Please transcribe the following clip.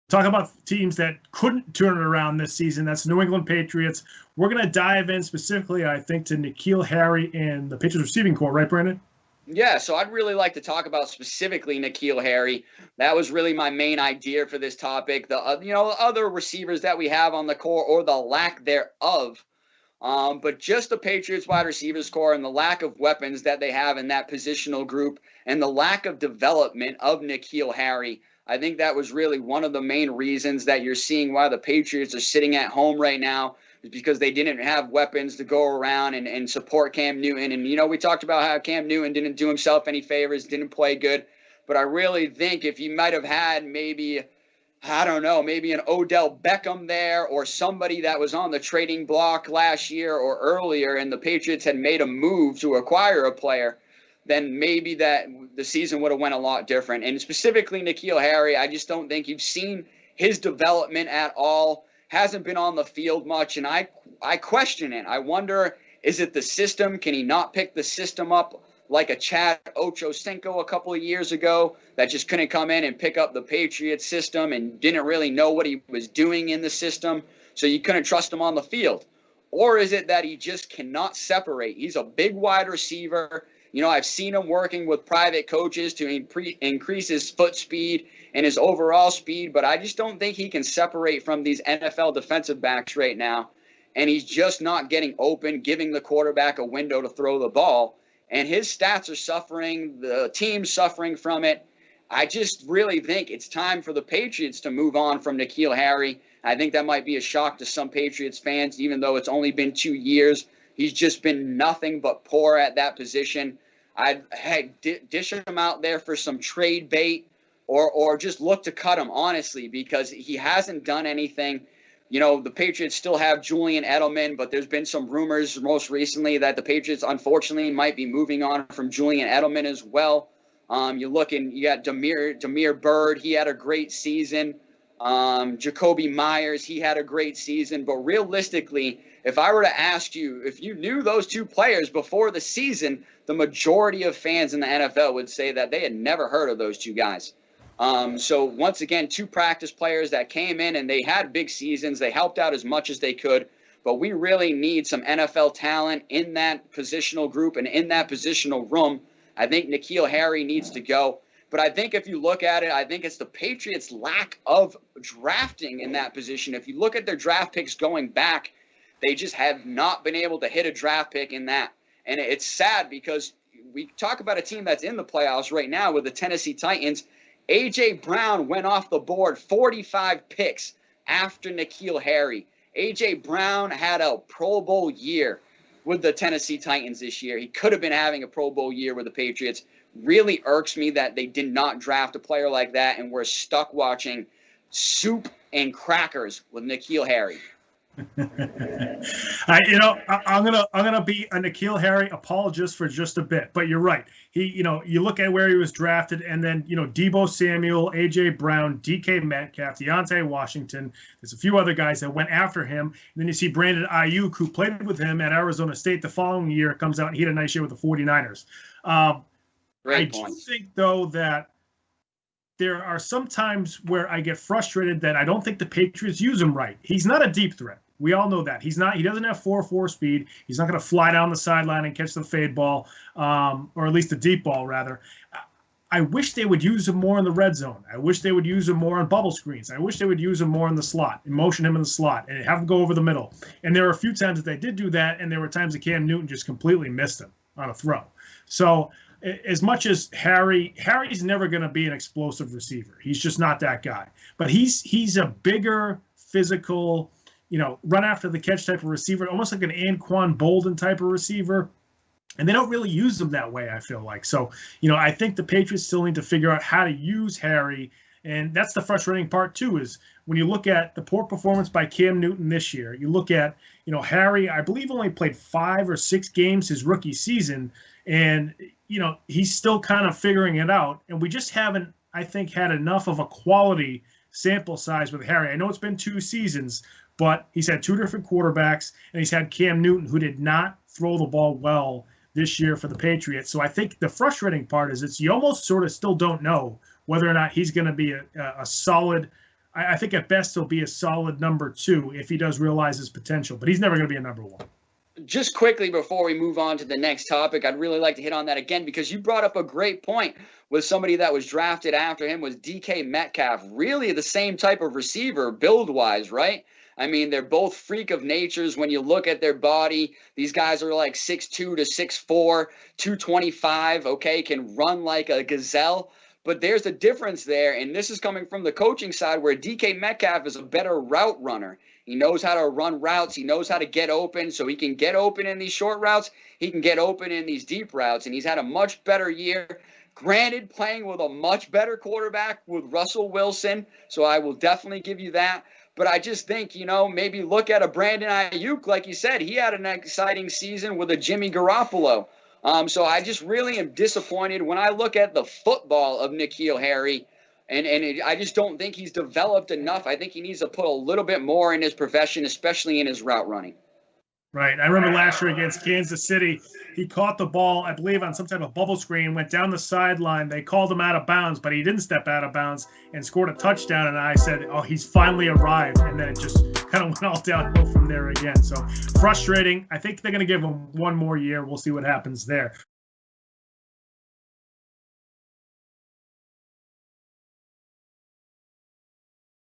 talk about teams that couldn't turn it around this season. That's New England Patriots. We're going to dive in specifically, I think, to N'Keal Harry and the Patriots receiving corps, right, Brandon? Yeah, so I'd really like to talk about specifically N'Keal Harry. That was really my main idea for this topic. The other receivers that we have on the core, or the lack thereof, but just the Patriots wide receivers core and the lack of weapons that they have in that positional group and the lack of development of N'Keal Harry. I think that was really one of the main reasons that you're seeing why the Patriots are sitting at home right now, is because they didn't have weapons to go around and support Cam Newton. And, we talked about how Cam Newton didn't do himself any favors, didn't play good. But I really think if you might have had maybe an Odell Beckham there, or somebody that was on the trading block last year or earlier, and the Patriots had made a move to acquire a player, then maybe that the season would have went a lot different. And specifically N'Keal Harry, I just don't think you've seen his development at all. Hasn't been on the field much, and I question it. I wonder, is it the system? Can he not pick the system up like a Chad Ochocinco a couple of years ago that just couldn't come in and pick up the Patriots system and didn't really know what he was doing in the system, so you couldn't trust him on the field? Or is it that he just cannot separate? He's a big wide receiver. I've seen him working with private coaches to increase his foot speed and his overall speed, but I just don't think he can separate from these NFL defensive backs right now. And he's just not getting open, giving the quarterback a window to throw the ball. And his stats are suffering. The team's suffering from it. I just really think it's time for the Patriots to move on from N'Keal Harry. I think that might be a shock to some Patriots fans, even though it's only been 2 years. He's just been nothing but poor at that position. I'd dish him out there for some trade bait, or just look to cut him, honestly, because he hasn't done anything. The Patriots still have Julian Edelman, but there's been some rumors most recently that the Patriots, unfortunately, might be moving on from Julian Edelman as well. You got Damiere Byrd. He had a great season. Jacoby Myers, he had a great season. But realistically, if I were to ask you, if you knew those two players before the season, the majority of fans in the NFL would say that they had never heard of those two guys. So once again, two practice players that came in and they had big seasons. They helped out as much as they could. But we really need some NFL talent in that positional group and in that positional room. I think N'Keal Harry needs to go. But I think if you look at it, I think it's the Patriots' lack of drafting in that position. If you look at their draft picks going back, they just have not been able to hit a draft pick in that. And it's sad because we talk about a team that's in the playoffs right now with the Tennessee Titans. A.J. Brown went off the board 45 picks after N'Keal Harry. A.J. Brown had a Pro Bowl year with the Tennessee Titans this year. He could have been having a Pro Bowl year with the Patriots. Really irks me that they did not draft a player like that, and we're stuck watching soup and crackers with N'Keal Harry. I'm gonna be a N'Keal Harry apologist for just a bit, but you're right. You look at where he was drafted, and then Deebo Samuel, A.J. Brown, DK Metcalf, Deontay Washington. There's a few other guys that went after him. And then you see Brandon Ayuk, who played with him at Arizona State the following year, comes out and he had a nice year with the 49ers. I do think, though, that there are some times where I get frustrated that I don't think the Patriots use him right. He's not a deep threat. We all know that. He doesn't have 4.4 speed. He's not going to fly down the sideline and catch the fade ball, or at least the deep ball, rather. I wish they would use him more in the red zone. I wish they would use him more on bubble screens. I wish they would use him more in the slot, and motion him in the slot, and have him go over the middle. And there were a few times that they did do that, and there were times that Cam Newton just completely missed him on a throw. So as much as Harry's never going to be an explosive receiver. He's just not that guy. But he's a bigger, physical, run after the catch type of receiver, almost like an Anquan Bolden type of receiver. And they don't really use them that way, I feel like. So, I think the Patriots still need to figure out how to use Harry. And that's the frustrating part, too, is when you look at the poor performance by Cam Newton this year, you look at, Harry, I believe only played 5 or 6 games his rookie season. And, he's still kind of figuring it out. And we just haven't, I think, had enough of a quality sample size with Harry. I know it's been 2 seasons, but he's had 2 different quarterbacks, and he's had Cam Newton, who did not throw the ball well this year for the Patriots. So I think the frustrating part is you almost sort of still don't know whether or not he's going to be a solid I think at best he'll be a solid number 2 if he does realize his potential, but he's never going to be a number 1. Just quickly before we move on to the next topic, I'd really like to hit on that again because you brought up a great point with somebody that was drafted after him was DK Metcalf. Really the same type of receiver build-wise, right? I mean, they're both freak of natures when you look at their body. These guys are like 6'2 to 6'4, 225, okay, can run like a gazelle. But there's a difference there, and this is coming from the coaching side where DK Metcalf is a better route runner. He knows how to run routes. He knows how to get open, so he can get open in these short routes. He can get open in these deep routes, and he's had a much better year. Granted, playing with a much better quarterback with Russell Wilson, so I will definitely give you that. But I just think, maybe look at a Brandon Ayuk. Like you said, he had an exciting season with a Jimmy Garoppolo. So I just really am disappointed when I look at the football of NKeal Harry. I just don't think he's developed enough. I think he needs to put a little bit more in his profession, especially in his route running. Right. I remember last year against Kansas City, he caught the ball, I believe, on some type of bubble screen, went down the sideline. They called him out of bounds, but he didn't step out of bounds and scored a touchdown. And I said, oh, he's finally arrived. And then it just kind of went all downhill from there again. So frustrating. I think they're going to give him one more year. We'll see what happens there.